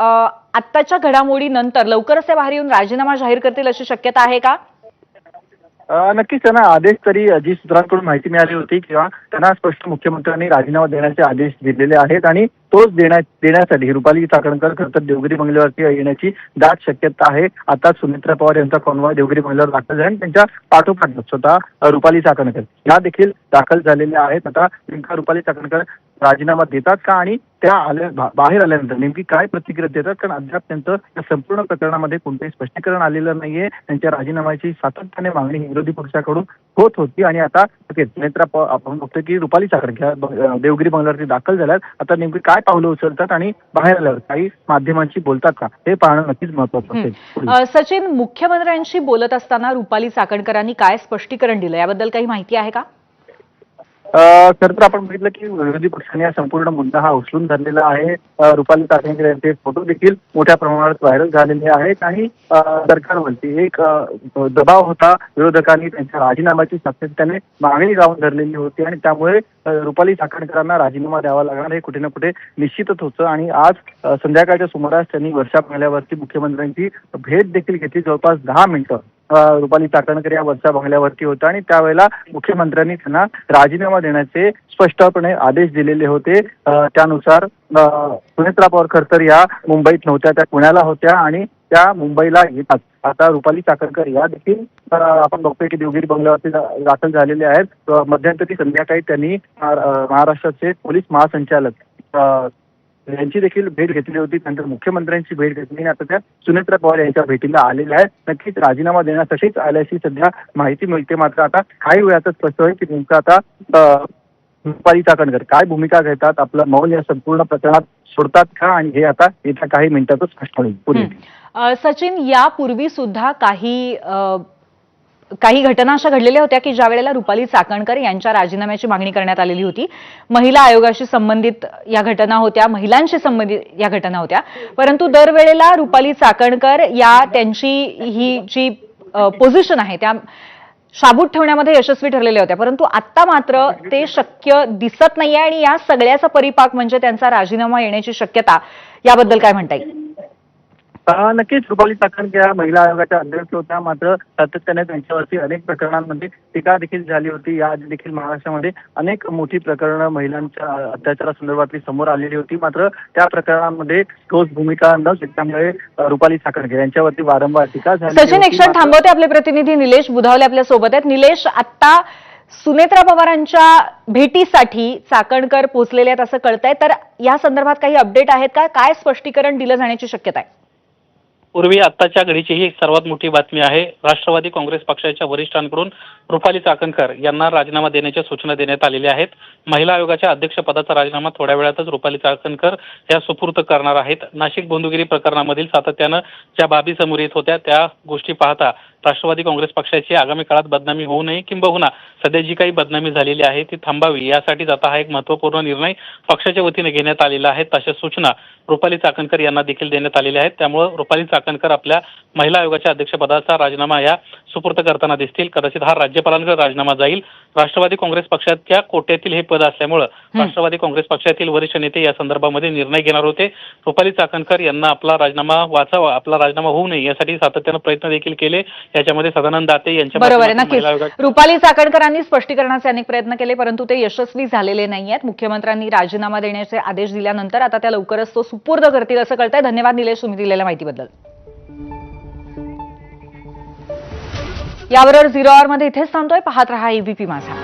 आत्ताच्या घडामोडीनंतर लवकरच ते बाहेर येऊन राजीनामा जाहीर करतील अशी शक्यता आहे का? नक्कीच त्यांना आदेश तरी जी सूत्रांकडून माहिती मिळाली होती किंवा त्यांना स्पष्ट मुख्यमंत्र्यांनी राजीनामा देण्याचे आदेश दिलेले आहेत आणि तोच देण्यासाठी रुपाली चाकणकर खरं तर देवगिरी बंगल्यावरती येण्याची दाट शक्यता आहे. आता सुनेत्रा पवार यांचा कॉन्वॉय देवगिरी बंगल्यावर दाखल झाला आणि त्यांच्या पाठोपाठ स्वतः रुपाली चाकणकर या देखील दाखल झालेल्या आहेत. आता नेमका रुपाली चाकणकर राजीनामा देतात का आणि त्या बाहेर आल्यानंतर नेमकी काय प्रतिक्रिया देतात, कारण अद्याप त्यांचं या संपूर्ण प्रकरणामध्ये कोणतेही स्पष्टीकरण आलेलं नाहीये. त्यांच्या राजीनाम्याची सातत्याने मागणी विरोधी पक्षाकडून होत होती आणि आता नेत्रा आपण बघतोय की रुपाली चाकणकर देवगिरी बंगल्यावरती दाखल झाल्यात. आता नेमकी काय पावलं उचलतात आणि बाहेर आल्यावर काही माध्यमांशी बोलतात का हे पाहणं नक्कीच महत्वाचं असेल. सचिन, मुख्यमंत्र्यांशी बोलत असताना रुपाली चाकणकरांनी काय स्पष्टीकरण दिलं याबद्दल काही माहिती आहे का? खरं तर आपण बघितलं की विरोधी पक्षाने हा संपूर्ण मुद्दा हा उचलून धरलेला आहे. रुपाली चाकणकर यांचे फोटो देखील मोठ्या प्रमाणात व्हायरल झालेले आहेत आणि सरकारवरती एक दबाव होता. विरोधकांनी त्यांच्या राजीनाम्याची सातत्याने मागणी लावून धरलेली होती आणि त्यामुळे रुपाली चाकणकरांना राजीनामा द्यावा लागणार हे कुठे ना कुठे निश्चितच होतं. आणि आज संध्याकाळच्या सुमारास त्यांनी वर्षा बंगल्यावरती मुख्यमंत्र्यांची भेट देखील घेतली. जवळपास 10 मिनिटं रुपाली चाकणकर या वर्षा बंगल्यावरती होता आणि त्यावेळेला मुख्यमंत्र्यांनी त्यांना राजीनामा देण्याचे स्पष्टपणे आदेश दिलेले होते. त्यानुसार सुनेत्रा पवार खरतर या मुंबईत नव्हत्या, त्या पुण्याला होत्या आणि त्या मुंबईला येतात. आता रुपाली चाकणकर या देखील आपण बघतोय की देवगिरी बंगल्यावरती दाखल झालेले आहेत. मध्यंतरी संध्याकाळी त्यांनी महाराष्ट्राचे पोलीस महासंचालक यांची देखील भेट घेतली होती. त्यानंतर मुख्यमंत्र्यांची भेट घेतली आणि आता त्या सुनेत्रा पवार यांच्या भेटीला आलेल्या आहेत. नक्कीच राजीनामा देण्यासाठीच आल्याची सध्या माहिती मिळते. मात्र आता काही वेळातच स्पष्ट होईल की नेमकं आता रुपाली चाकणकर काय भूमिका घेतात, आपलं मौन या संपूर्ण प्रकरणात सोडतात का आणि हे आता येत्या काही मिनिटातच स्पष्ट होईल. सचिन, यापूर्वी सुद्धा काही घटना अशा घडलेल्या होत्या की ज्या वेळेला रुपाली चाकणकर यांच्या राजीनाम्याची मागणी करण्यात आलेली होती. महिला आयोगाशी संबंधित या घटना होत्या, महिलांशी संबंधित या घटना होत्या, परंतु दरवेळेला रुपाली चाकणकर या त्यांची ही जी पोझिशन आहे त्या शाबूत ठेवण्यामध्ये यशस्वी ठरलेल्या होत्या. परंतु आता मात्र ते शक्य दिसत नाहीये आणि या सगळ्याचा परिपाक म्हणजे त्यांचा राजीनामा येण्याची शक्यता. याबद्दल काय म्हणता येईल? नक्कीच रुपाली चाकणकर या महिला आयोगाच्या अध्यक्ष होत्या. मात्र सातत्याने त्यांच्यावरती अनेक प्रकरणांमध्ये टीका देखील झाली होती. या देखील महाराष्ट्रामध्ये अनेक मोठी प्रकरणं महिलांच्या अत्याचारासंदर्भातली समोर आलेली होती. मात्र त्या प्रकरणांमध्ये ठोस भूमिका न घेतल्यामुळे रुपाली चाकणकर यांच्यावरती वारंवार टीका झाली. सचिन, एक क्षण थांबवते. आपले प्रतिनिधी निलेश बुधावले आपल्या सोबत आहेत. निलेश, आता सुनेत्रा पवारांच्या भेटीसाठी चाकणकर पोहोचलेले आहेत असं कळतंय, तर या संदर्भात काही अपडेट आहेत का? काय स्पष्टीकरण दिलं जाण्याची शक्यता आहे? पूर्वी आत्ताच्या घडीची ही सर्वात मोठी बातमी आहे. राष्ट्रवादी काँग्रेस पक्षाच्या वरिष्ठांकडून रुपाली चाकणकर यांना राजीनामा देण्याच्या सूचना देण्यात आलेल्या आहेत. महिला आयोगाच्या अध्यक्षपदाचा राजीनामा थोड्या वेळातच रुपाली चाकणकर या सुपूर्द करणार आहेत. नाशिक बोंदुगिरी प्रकरणामधील सातत्यानं ज्या बाबी समोर येत होत्या त्या गोष्टी पाहता राष्ट्रवादी काँग्रेस पक्षाची आगामी काळात बदनामी होऊ नये किंबहुना सध्या जी काही बदनामी झालेली आहे ती थांबावी यासाठीच आता हा एक महत्त्वपूर्ण निर्णय पक्षाच्या वतीने घेण्यात आलेला आहे. तशा सूचना रुपाली चाकणकर यांना देखील देण्यात आलेल्या आहेत. त्यामुळे रुपाली चाकणकर आपल्या महिला आयोगाच्या अध्यक्षपदाचा राजीनामा या सुपूर्द करताना दिसतील. कदाचित हा राज्यपालांकडे राजीनामा जाईल. राष्ट्रवादी काँग्रेस पक्षाच्या कोट्यातील हे पद असल्यामुळे राष्ट्रवादी काँग्रेस पक्षातील वरिष्ठ नेते या संदर्भामध्ये निर्णय घेणार होते. रुपाली चाकणकर यांना आपला राजीनामा वाचावा, आपला राजीनामा होऊ नये यासाठी सातत्यानं प्रयत्न देखील केले. याच्यामध्ये सदानंद दाते यांच्या बरोबर आहे. नक्कीच रुपाली चाकणकरांनी स्पष्टीकरणाचे अनेक प्रयत्न केले परंतु ते यशस्वी झालेले नाहीयेत. मुख्यमंत्र्यांनी राजीनामा देण्याचे आदेश दिल्यानंतर आता त्या लवकरच तो सुपूर्द करतील असं कळतंय. धन्यवाद निलेश, तुम्ही दिलेल्या माहितीबद्दल. याबरोबर 0 आवर मध्ये इथेच थांबतोय. पाहत रहा एबीपी माझा.